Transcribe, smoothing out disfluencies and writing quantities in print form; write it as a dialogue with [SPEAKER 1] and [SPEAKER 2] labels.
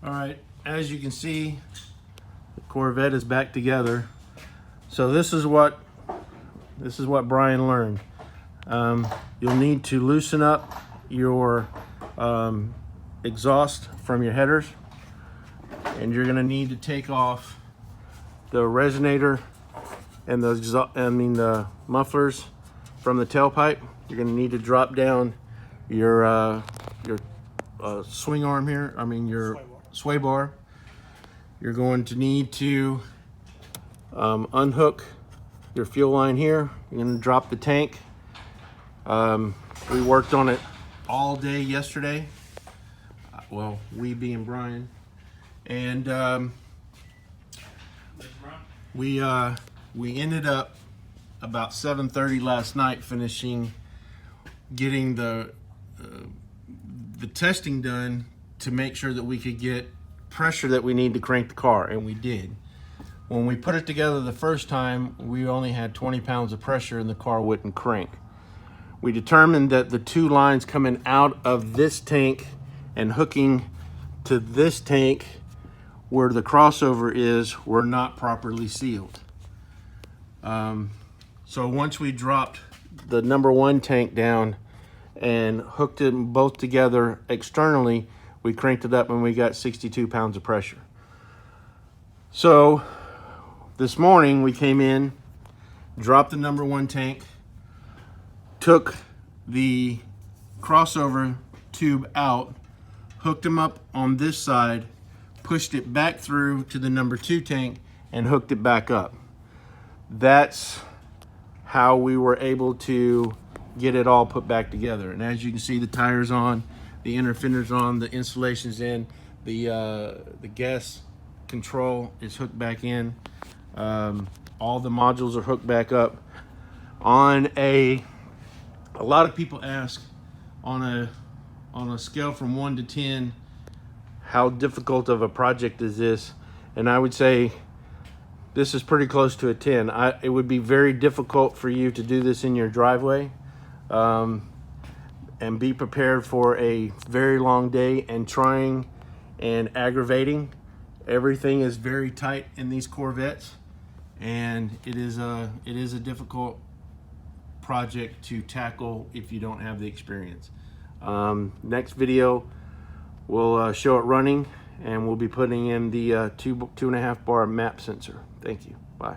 [SPEAKER 1] All right, as you can see, the Corvette is back together. So this is what Brian learned. You'll need to loosen up your exhaust from your headers, and you're going to need to take off the resonator and the mufflers from the tailpipe. You're going to need to drop down your swing arm here. Your sway bar. You're going to need to unhook your fuel line here. You're going to drop the tank. We worked on it all day yesterday. Well, we being Brian, and we ended up about 7:30 last night finishing getting the testing done to make sure that we could get pressure that we need to crank the car, and we did. When we put it together the first time, we only had 20 pounds of pressure and the car wouldn't crank. We determined that the two lines coming out of this tank and hooking to this tank where the crossover is were not properly sealed. So once we dropped the number one tank down and hooked them both together externally, we cranked it up and we got 62 pounds of pressure. So this morning we came in, dropped the number one tank, took the crossover tube out, hooked them up on this side, pushed it back through to the number two tank, and hooked it back up. That's how we were able to get it all put back together. And as you can see, the tires on, the inner fenders on, the insulation's in, the gas control is hooked back in. All the modules are hooked back up. A lot of people ask on a scale from 1 to 10, how difficult of a project is this? And I would say this is pretty close to a 10. It would be very difficult for you to do this in your driveway, and be prepared for a very long day and trying and aggravating. Everything is very tight in these Corvettes, and it is a difficult project to tackle if you don't have the experience. Next video we'll show it running, and we'll be putting in the 2.5 bar map sensor. Thank you. Bye.